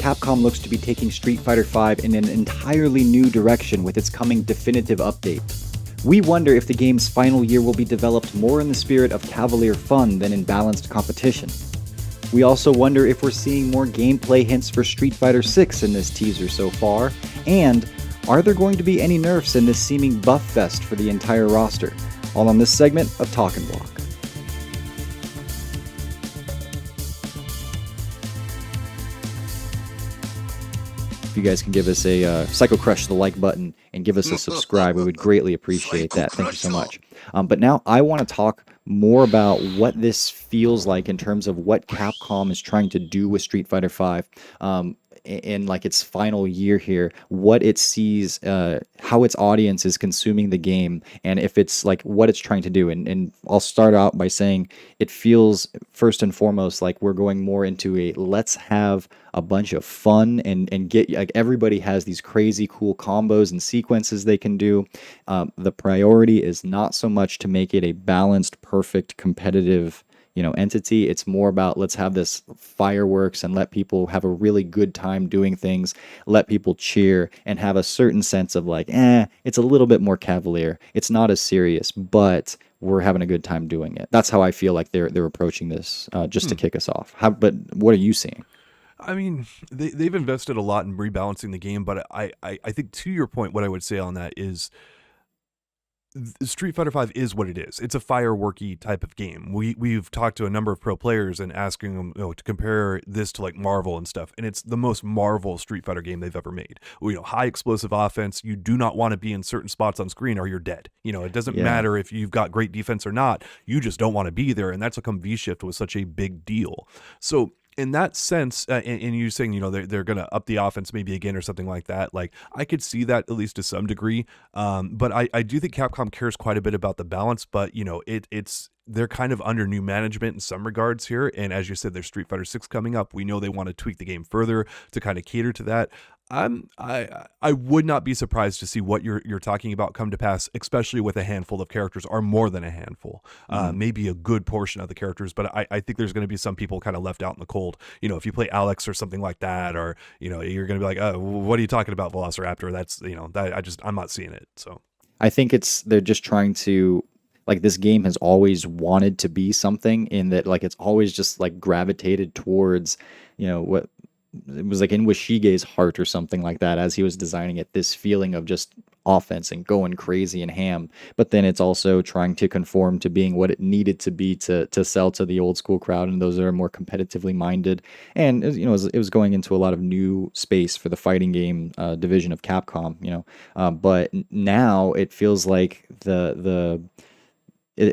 Capcom looks to be taking Street Fighter V in an entirely new direction with its coming definitive update. We wonder if the game's final year will be developed more in the spirit of cavalier fun than in balanced competition. We also wonder if we're seeing more gameplay hints for Street Fighter VI in this teaser so far, and are there going to be any nerfs in this seeming buff fest for the entire roster? All on this segment of Talk and Block. If you guys can give us a Psycho Crush the like button and give us a subscribe, we would greatly appreciate that. Thank you so much. But now I want to talk more about what this feels like in terms of what Capcom is trying to do with Street Fighter V. In like its final year here, what it sees, how its audience is consuming the game, and if it's like what it's trying to do. And I'll start out by saying it feels first and foremost like we're going more into a let's have a bunch of fun and get like everybody has these crazy cool combos and sequences they can do. The priority is not so much to make it a balanced, perfect, competitive entity. It's more about let's have this fireworks and let people have a really good time doing things, let people cheer and have a certain sense of like, it's a little bit more cavalier. It's not as serious, but we're having a good time doing it. That's how I feel like they're approaching this just to kick us off. But what are you seeing? I mean, they've invested a lot in rebalancing the game, but I think to your point, what I would say on that is Street Fighter V is what it is. It's a fireworky type of game. We've talked to a number of pro players and asking them to compare this to like Marvel and stuff, and it's the most Marvel Street Fighter game they've ever made. High explosive offense. You do not want to be in certain spots on screen or you're dead. It doesn't matter if you've got great defense or not. You just don't want to be there, and that's how come V-Shift was such a big deal. So in that sense, and you saying, they're going to up the offense maybe again or something like that, like I could see that at least to some degree. But I do think Capcom cares quite a bit about the balance, but they're kind of under new management in some regards here. And as you said, there's Street Fighter 6 coming up. We know they want to tweak the game further to kind of cater to that. I would not be surprised to see what you're talking about come to pass, especially with a handful of characters, or more than a handful, maybe a good portion of the characters. But I think there's going to be some people kind of left out in the cold. If you play Alex or something like that, or you're going to be like, oh, what are you talking about, Velociraptor? That's I'm not seeing it. So I think they're just trying to. Like this game has always wanted to be something in that like it's always just like gravitated towards, what it was like in Washige's heart or something like that as he was designing it, this feeling of just offense and going crazy and ham. But then it's also trying to conform to being what it needed to be to sell to the old school crowd and those that are more competitively minded. And it was going into a lot of new space for the fighting game division of Capcom, but now it feels like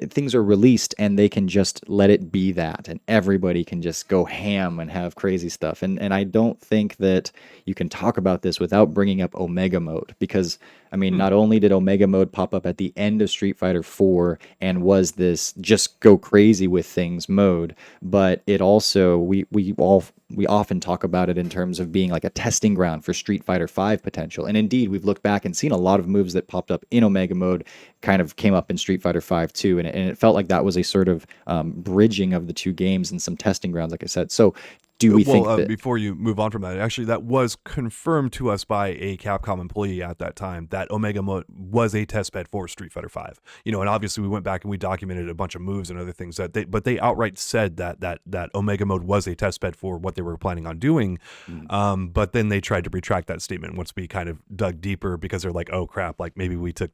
things are released and they can just let it be that, and everybody can just go ham and have crazy stuff. And I don't think that you can talk about this without bringing up Omega Mode, because I mean, not only did Omega Mode pop up at the end of Street Fighter 4 and was this just go crazy with things mode, but it also we often talk about it in terms of being like a testing ground for Street Fighter 5 potential. And indeed, we've looked back and seen a lot of moves that popped up in Omega Mode kind of came up in Street Fighter 5 too, and it felt like that was a sort of bridging of the two games and some testing grounds, like I said. So do we think that... Before you move on from that, actually, that was confirmed to us by a Capcom employee at that time, that Omega Mode was a test bed for Street Fighter 5. And obviously we went back and we documented a bunch of moves and other things but they outright said that Omega Mode was a test bed for what they were planning on doing. But then they tried to retract that statement once we kind of dug deeper, because they're like, oh crap, like maybe we took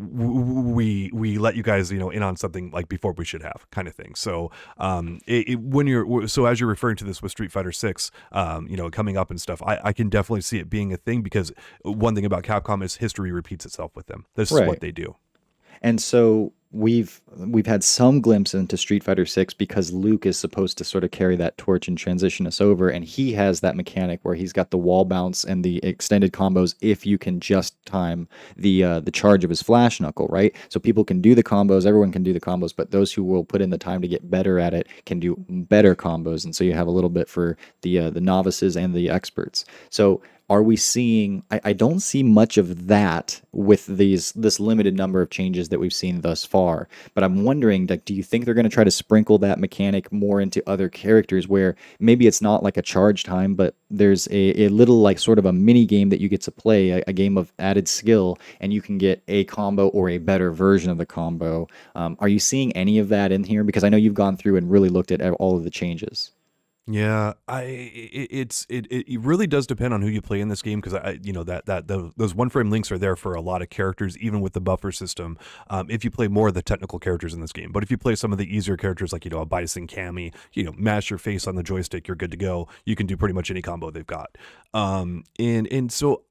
we let you guys in on something like before we should have, kind of thing. So as you're referring to this with Street Fighter 6 coming up and stuff, I can definitely see it being a thing, because one thing about Capcom is history repeats itself with them. This is what they do. And so we've had some glimpse into Street Fighter 6 because Luke is supposed to sort of carry that torch and transition us over, and he has that mechanic where he's got the wall bounce and the extended combos if you can just time the charge of his flash knuckle, right? So people can do the combos, everyone can do the combos, but those who will put in the time to get better at it can do better combos, and so you have a little bit for the novices and the experts. So are we seeing? I don't see much of that with this limited number of changes that we've seen thus far. But I'm wondering, like, do you think they're going to try to sprinkle that mechanic more into other characters, where maybe it's not like a charge time, but there's a little like sort of a mini game that you get to play, a game of added skill, and you can get a combo or a better version of the combo. Are you seeing any of that in here? Because I know you've gone through and really looked at all of the changes. Yeah, it really does depend on who you play in this game, because those one frame links are there for a lot of characters, even with the buffer system. If you play more of the technical characters in this game, but if you play some of the easier characters like a Bison Cammy, mash your face on the joystick, you're good to go. You can do pretty much any combo they've got. And so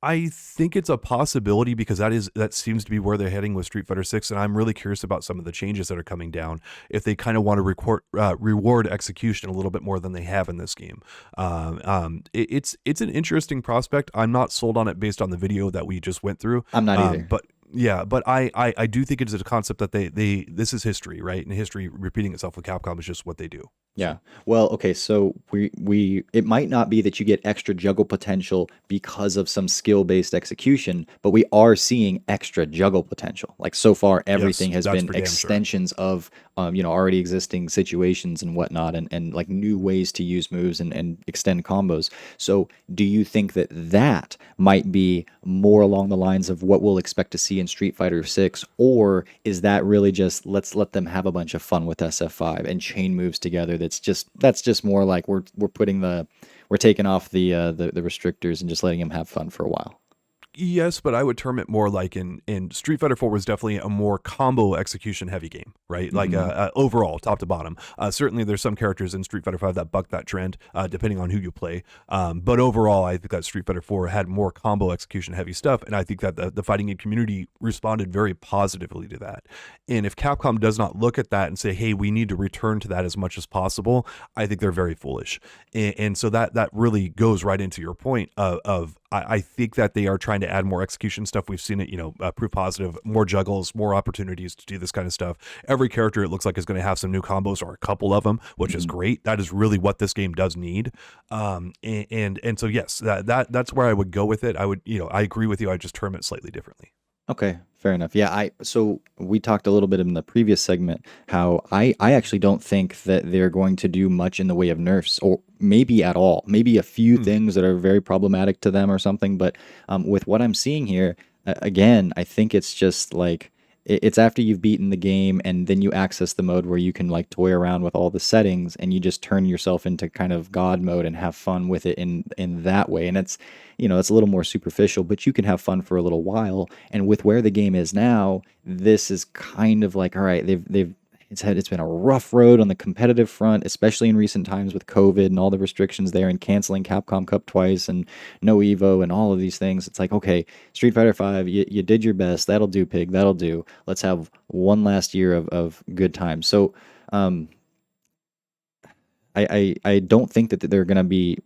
I think it's a possibility, because that seems to be where they're heading with Street Fighter 6, and I'm really curious about some of the changes that are coming down, if they kind of want to reward execution a little bit more than they have in this game. It's an interesting prospect. I'm not sold on it based on the video that we just went through. I'm not either. But yeah, but I do think it is a concept that they this is history, right? And history repeating itself with Capcom is just what they do. Yeah. Well, okay, so we it might not be that you get extra juggle potential because of some skill-based execution, but we are seeing extra juggle potential. Like so far, everything Yes, has that's been for damn sure. extensions of already existing situations and whatnot, and like new ways to use moves and extend combos. So do you think that that might be more along the lines of what we'll expect to see in Street Fighter 6, or is that really just let's let them have a bunch of fun with SF5 and chain moves together? That's just more like we're taking off the restrictors and just letting them have fun for a while. Yes, but I would term it more like in Street Fighter 4 was definitely a more combo execution heavy game, right? Like Hmm. overall, top to bottom. Certainly, there's some characters in Street Fighter 5 that buck that trend, depending on who you play. But overall, I think that Street Fighter 4 had more combo execution heavy stuff, and I think that the fighting game community responded very positively to that. And if Capcom does not look at that and say, "Hey, we need to return to that as much as possible," I think they're very foolish. And so that really goes right into your point of I think that they are trying to add more execution stuff. We've seen it, proof positive, more juggles, more opportunities to do this kind of stuff. Every character, it looks like, is going to have some new combos, or a couple of them, which is Hmm. great. That is really what this game does need. And so yes, that's where I would go with it. I would, I agree with you. I just term it slightly differently. Okay, fair enough. Yeah, so we talked a little bit in the previous segment how I actually don't think that they're going to do much in the way of nerfs, or maybe at all. Maybe a few Hmm. things that are very problematic to them or something. But with what I'm seeing here, again, I think it's just like it's after you've beaten the game and then you access the mode where you can like toy around with all the settings and you just turn yourself into kind of God mode and have fun with it in that way. And it's a little more superficial, but you can have fun for a little while. And with where the game is now, this is kind of like, all right, it's been a rough road on the competitive front, especially in recent times with COVID and all the restrictions there and canceling Capcom Cup twice and no Evo and all of these things. It's like, okay, Street Fighter 5, you did your best. That'll do, pig. That'll do. Let's have one last year of good times. So um, I don't think that they're going to be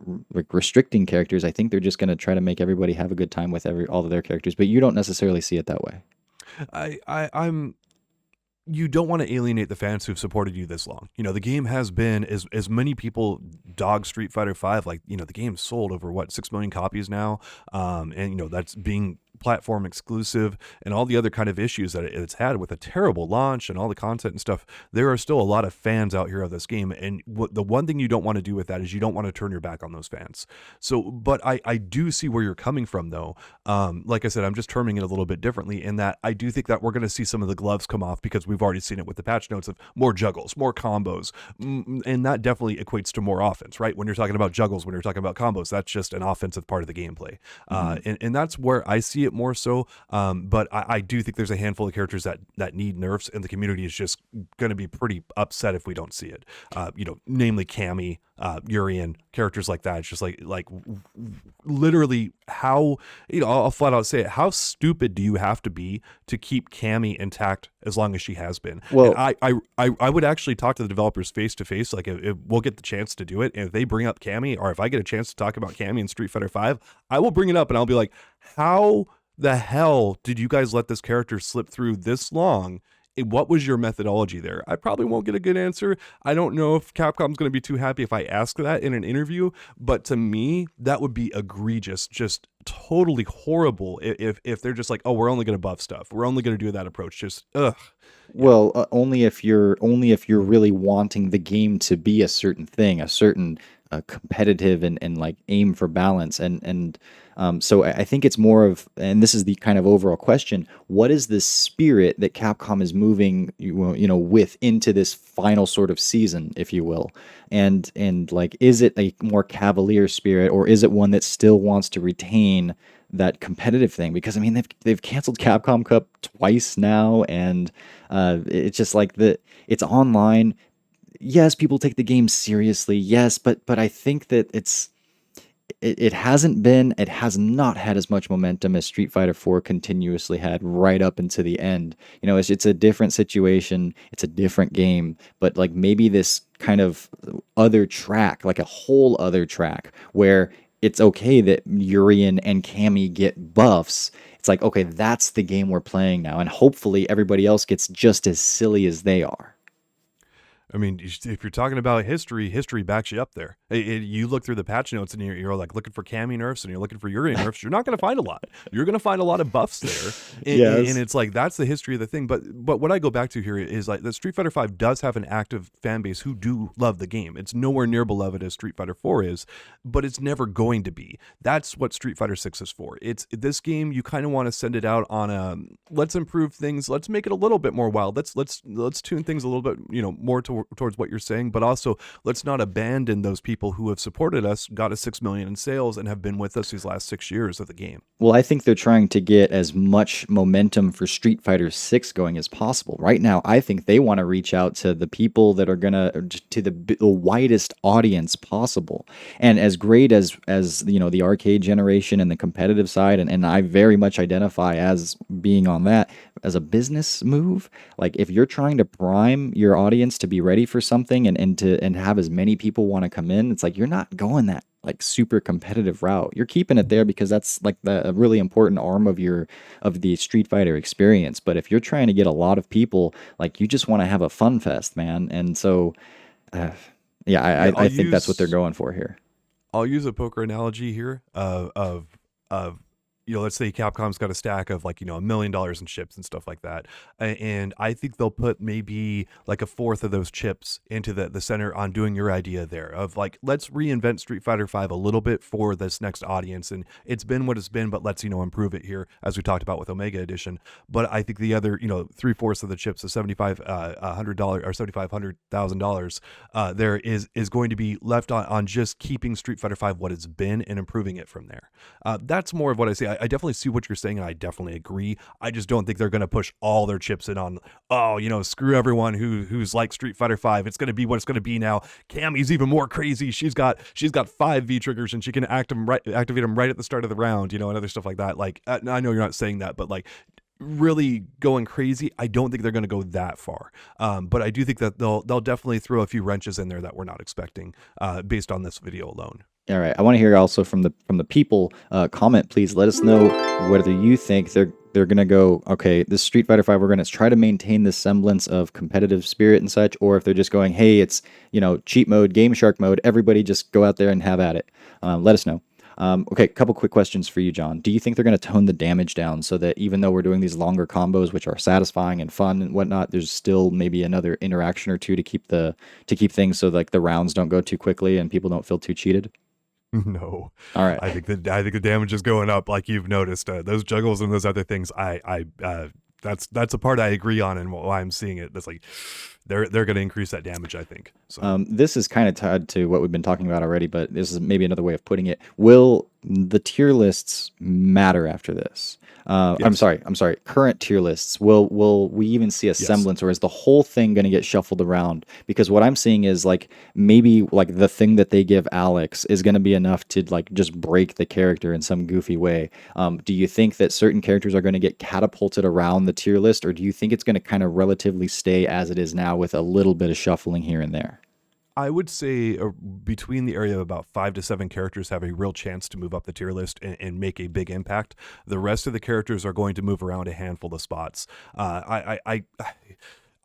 restricting characters. I think they're just going to try to make everybody have a good time with all of their characters. But you don't necessarily see it that way. I'm you don't want to alienate the fans who've supported you this long. The game has been as many people dog Street Fighter 5, like, the game's sold over what, 6 million copies now. And that's being platform exclusive and all the other kind of issues that it's had with a terrible launch and all the content and stuff. There are still a lot of fans out here of this game, and the one thing you don't want to do with that is you don't want to turn your back on those fans. So, but I do see where you're coming from, though. Like I said, I'm just terming it a little bit differently in that I do think that we're going to see some of the gloves come off, because we've already seen it with the patch notes of more juggles, more combos, and that definitely equates to more offense, right? When you're talking about juggles, when you're talking about combos, that's just an offensive part of the gameplay. Hmm. And that's where I see it more so. But I do think there's a handful of characters that need nerfs, and the community is just going to be pretty upset if we don't see it. Namely Cammy, Urian, characters like that. It's just like literally how, I'll flat out say it. How stupid do you have to be to keep Cammy intact as long as she has been? And Well, I would actually talk to the developers face to face. Like, if we'll get the chance to do it, and if they bring up Cammy, or if I get a chance to talk about Cammy in Street Fighter 5, I will bring it up and I'll be like, how the hell did you guys let this character slip through this long what was your methodology there? I probably won't get a good answer. I don't know if Capcom's going to be too happy if I ask that in an interview, but to me, that would be egregious, just totally horrible if they're just like, oh, we're only going to buff stuff. We're only going to do that approach. Just, ugh. Yeah. Well, only if you're really wanting the game to be a certain thing, a certain competitive and like aim for balance, and so I think it's more of, and this is the kind of overall question: what is the spirit that Capcom is moving, with into this final sort of season, if you will, and like, is it a more cavalier spirit, or is it one that still wants to retain that competitive thing? Because I mean, they've canceled Capcom Cup twice now, and it's just like it's online. Yes, people take the game seriously. Yes, but I think that it has not had as much momentum as Street Fighter 4 continuously had right up into the end. It's a different situation, it's a different game, but like maybe this kind of other track, like a whole other track where it's okay that Urian and Cammy get buffs. It's like, okay, that's the game we're playing now, and hopefully everybody else gets just as silly as they are. I mean, if you're talking about history, history backs you up there. You look through the patch notes and you're like looking for Cammy nerfs and you're looking for Uri nerfs. You're not going to find a lot. You're going to find a lot of buffs there, and Yes. it's like that's the history of the thing. But what I go back to here is like the Street Fighter V does have an active fan base who do love the game. It's nowhere near beloved as Street Fighter 4 is, but it's never going to be. That's what Street Fighter 6 is for. It's this game. You kind of want to send it out on a let's improve things. Let's make it a little bit more wild. Let's tune things a little bit more towards what you're saying, but also let's not abandon those people who have supported us, got us 6 million in sales, and have been with us these last 6 years of the game. Well, I think they're trying to get as much momentum for Street Fighter 6 going as possible. Right now, I think they want to reach out to the people that are to the widest audience possible. And as great as the arcade generation and the competitive side, and I very much identify as being on that as a business move. Like, if you're trying to prime your audience to be ready for something and have as many people want to come in, it's like you're not going that like super competitive route. You're keeping it there because that's like a really important arm of the Street Fighter experience. But if you're trying to get a lot of people, like, you just want to have a fun fest, man. And so, uh, yeah, Yeah, I think that's what they're going for here. I'll use a poker analogy here of let's say Capcom's got a stack of like $1 million in chips and stuff like that, and I think they'll put maybe like a fourth of those chips into the center on doing your idea there of like, let's reinvent Street Fighter V a little bit for this next audience, and it's been what it's been, but let's improve it here as we talked about with Omega Edition. But I think the other 3/4 of the chips, the $7,500 or $7,500,000, there is going to be left on just keeping Street Fighter V what it's been and improving it from there. That's more of what I see. I definitely see what you're saying, and I definitely agree. I just don't think they're going to push all their chips in on, screw everyone who's like Street Fighter V. It's going to be what it's going to be now. Cammy's even more crazy. She's got 5 V triggers, and she can activate them right at the start of the round, and other stuff like that. Like, I know you're not saying that, but like, really going crazy, I don't think they're going to go that far. But I do think that they'll definitely throw a few wrenches in there that we're not expecting, based on this video alone. All right, I want to hear also from the people. Comment, please. Let us know whether you think they're gonna go, okay, this Street Fighter V, we're gonna try to maintain this semblance of competitive spirit and such, or if they're just going, hey, it's cheat mode, Game Shark mode, everybody just go out there and have at it. Let us know. Okay, couple quick questions for you, John. Do you think they're going to tone the damage down so that even though we're doing these longer combos, which are satisfying and fun and whatnot, there's still maybe another interaction or two to keep things so like the rounds don't go too quickly and people don't feel too cheated? No, All right. I think the damage is going up, like you've noticed. Those juggles and those other things, that's a part I agree on, and why I'm seeing it. That's like they're going to increase that damage, I think. So This is kind of tied to what we've been talking about already, but this is maybe another way of putting it. Will the tier lists matter after this? I'm yes. sorry. Current tier lists. Will we even see a semblance, or is the whole thing going to get shuffled around? Because what I'm seeing is like maybe like the thing that they give Alex is going to be enough to like just break the character in some goofy way. Do you think that certain characters are going to get catapulted around the tier list, or do you think it's going to kind of relatively stay as it is now with a little bit of shuffling here and there? I would say between the area of about 5 to 7 characters have a real chance to move up the tier list and make a big impact. The rest of the characters are going to move around a handful of spots.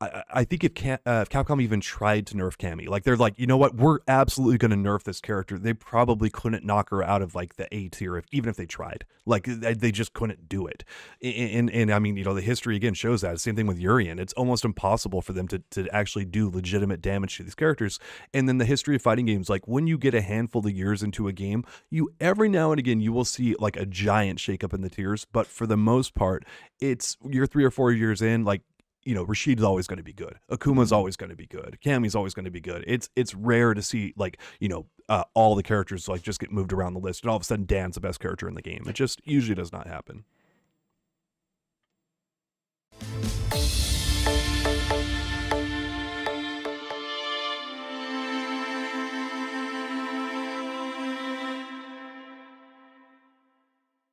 I think if Capcom even tried to nerf Cammy, like they're like, you know what, we're absolutely going to nerf this character. They probably couldn't knock her out of like the A tier, even if they tried. Like they just couldn't do it. And I mean, you know, the history again shows that. Same thing with Urian. It's almost impossible for them to actually do legitimate damage to these characters. And then the history of fighting games, like when you get a handful of years into a game, you every now and again you will see like a giant shakeup in the tiers. But for the most part, you're 3 or 4 years in, like, you know, Rashid's always going to be good. Akuma's always going to be good. Cammy's always going to be good. It's rare to see, like, you know, all the characters like just get moved around the list and all of a sudden Dan's the best character in the game. It just usually does not happen.